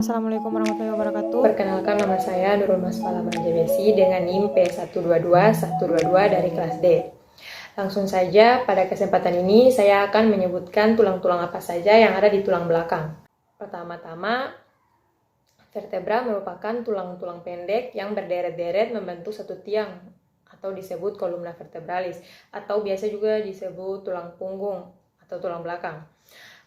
Assalamualaikum warahmatullahi wabarakatuh. Perkenalkan, nama saya Nurul Masfala Manjabesi dengan NIM P122122 dari kelas D. Langsung saja, pada kesempatan ini saya akan menyebutkan tulang-tulang apa saja yang ada di tulang belakang. Pertama-tama, vertebra merupakan tulang-tulang pendek yang berderet-deret membentuk satu tiang atau disebut kolumna vertebralis atau biasa juga disebut tulang punggung atau tulang belakang.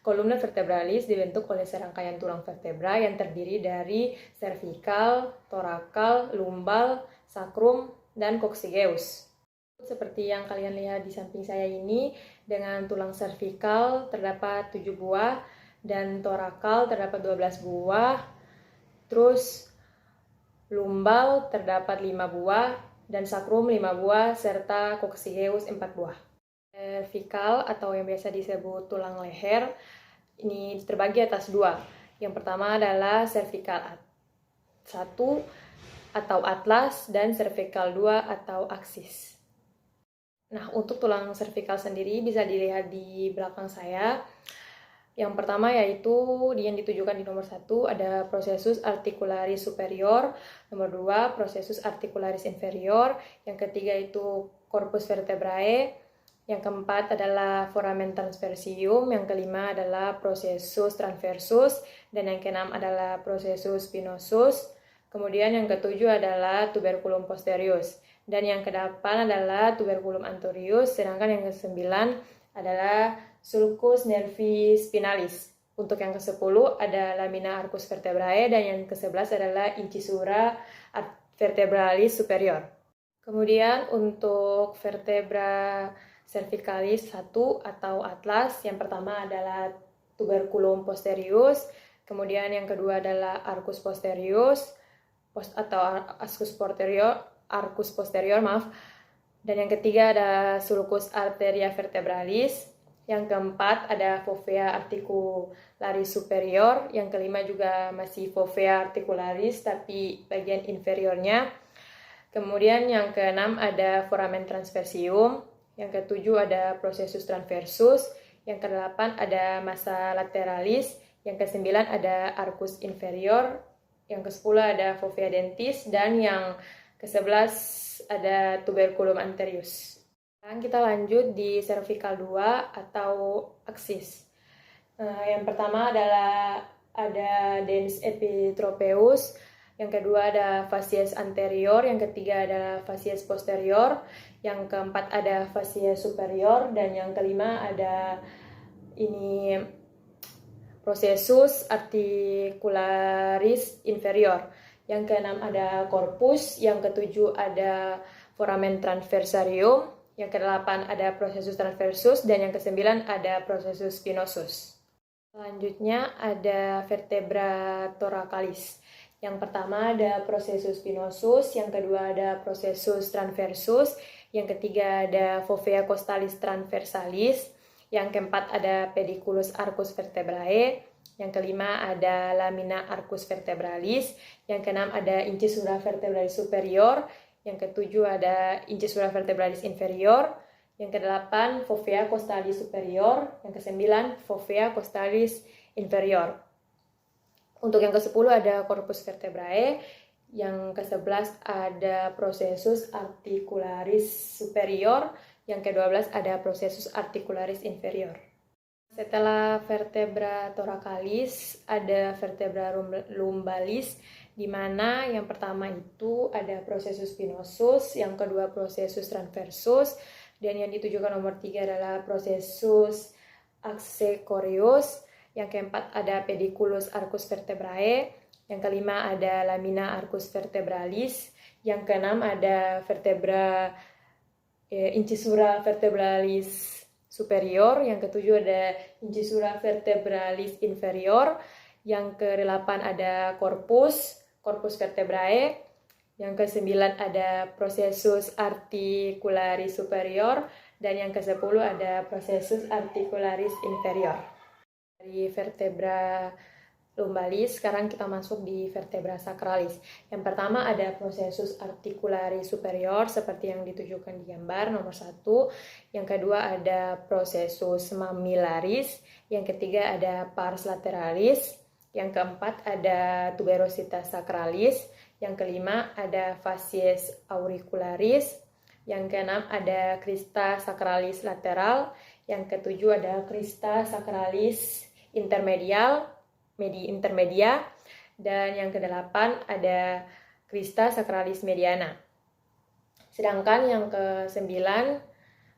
Kolumna vertebralis dibentuk oleh serangkaian tulang vertebra yang terdiri dari cervical, thoracal, lumbal, sacrum, dan coccygeus. Seperti yang kalian lihat di samping saya ini, dengan tulang cervical terdapat 7 buah dan thoracal terdapat 12 buah. Terus lumbal terdapat 5 buah dan sacrum 5 buah serta coccygeus 4 buah. Cervical atau yang biasa disebut tulang leher ini terbagi atas dua. Yang pertama adalah cervical 1 atau atlas dan cervical 2 atau aksis. Nah, untuk tulang cervical sendiri bisa dilihat di belakang saya. Yang pertama yaitu yang ditujukan di nomor 1 ada processus articularis superior, nomor 2 processus articularis inferior, yang ketiga itu corpus vertebrae, yang keempat adalah foramen transversium, yang kelima adalah processus transversus, dan yang keenam adalah processus spinosus. Kemudian yang ketujuh adalah tuberculum posterius, dan yang kedelapan adalah tuberculum anterius, sedangkan yang kesembilan adalah sulcus nervi spinalis. Untuk yang ke-10 ada lamina arcus vertebrae, dan yang ke-11 adalah incisura vertebralis superior. Kemudian untuk vertebra cervicalis 1 atau atlas, yang pertama adalah tuberculum posterius, kemudian yang kedua adalah arcus posterius atau arcus posterior, dan yang ketiga ada sulcus arteria vertebralis, yang keempat ada fovea articularis superior, yang kelima juga masih fovea articularis tapi bagian inferiornya. Kemudian yang keenam ada foramen transversium, yang ketujuh ada processus transversus, yang kedelapan ada massa lateralis, yang kesembilan ada arcus inferior, yang ke-10 ada fovea dentis, dan yang ke-11 ada tuberculum anterius. Sekarang kita lanjut di cervical 2 atau aksis. Yang pertama adalah ada dens epitropeus, yang kedua ada facies anterior, yang ketiga ada facies posterior, yang keempat ada facies superior, dan yang kelima ada ini processus articularis inferior. Yang keenam ada corpus, yang ketujuh ada foramen transversarium, yang kedelapan ada processus transversus, dan yang kesembilan ada processus spinosus. Selanjutnya ada vertebra thoracalis. Yang pertama ada processus spinosus, yang kedua ada processus transversus, yang ketiga ada fovea costalis transversalis, yang keempat ada pediculus arcus vertebrae, yang kelima ada lamina arcus vertebralis, yang keenam ada incisura vertebralis superior, yang ketujuh ada incisura vertebralis inferior, yang kedelapan fovea costalis superior, yang kesembilan fovea costalis inferior. Untuk yang ke-10 ada corpus vertebrae, yang ke-11 ada processus articularis superior, yang ke-12 ada processus articularis inferior. Setelah vertebra thoracalis ada vertebra lumbalis, di mana yang pertama itu ada processus spinosus, yang kedua processus transversus, dan yang ditujukan nomor 3 adalah processus accecoreus, yang keempat ada pediculus arcus vertebrae, yang kelima ada lamina arcus vertebralis, yang keenam ada vertebra incisura vertebralis superior, yang ketujuh ada incisura vertebralis inferior, yang ke-8 ada corpus vertebrae, yang ke-9 ada processus articularis superior, dan yang ke-10 ada processus articularis inferior. Dari vertebra lumbalis, sekarang kita masuk di vertebra sacralis. Yang pertama ada processus articularis superior seperti yang ditujukan di gambar nomor 1. Yang kedua ada processus mammillaris. Yang ketiga ada pars lateralis. Yang keempat ada tuberosita sacralis. Yang kelima ada facies auricularis. Yang keenam ada crista sacralis lateral. Yang ketujuh ada crista sacralis intermedia. Dan yang kedelapan ada crista sacralis mediana. Sedangkan yang kesembilan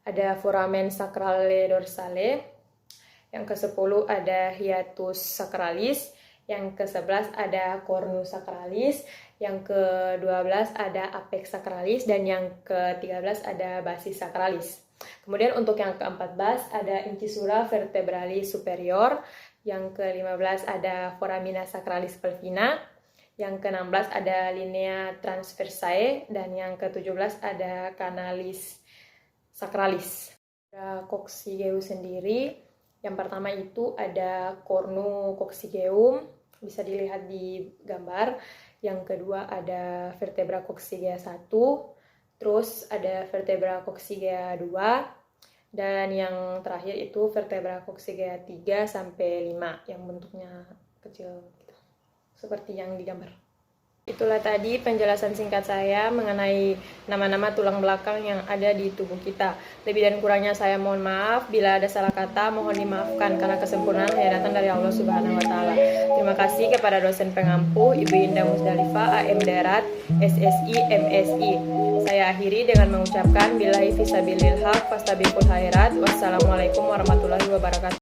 ada foramen sacrale dorsale. Yang ke-10 ada hiatus sacralis. Yang ke-11 ada cornus sacralis. Yang ke-12 ada apex sacralis. Dan yang ke-13 ada basis sacralis. Kemudian untuk yang ke-14 ada incisura vertebralis superior. Yang ke-15 ada foramina sacralis pelvina. Yang ke-16 ada linea transversae. Dan yang ke-17 ada canalis sacralis. Coccygeus sendiri, yang pertama itu ada cornucoccygeum, bisa dilihat di gambar. Yang kedua ada vertebra coccygea 1, terus ada vertebra coccygea 2, dan yang terakhir itu vertebra coccygea 3 sampai 5 yang bentuknya kecil gitu, seperti yang di gambar. Itulah tadi penjelasan singkat saya mengenai nama-nama tulang belakang yang ada di tubuh kita. Lebih dan kurangnya saya mohon maaf. Bila ada salah kata mohon dimaafkan, karena kesempurnaan hanya datang dari Allah Subhanahu wa Ta'ala. Terima kasih kepada dosen pengampu Ibu Indah Musdalifah, AM Darat, SSI, MSI. Saya akhiri dengan mengucapkan billahi fisabilil haq fastabiqul khairat. Wassalamualaikum warahmatullahi wabarakatuh.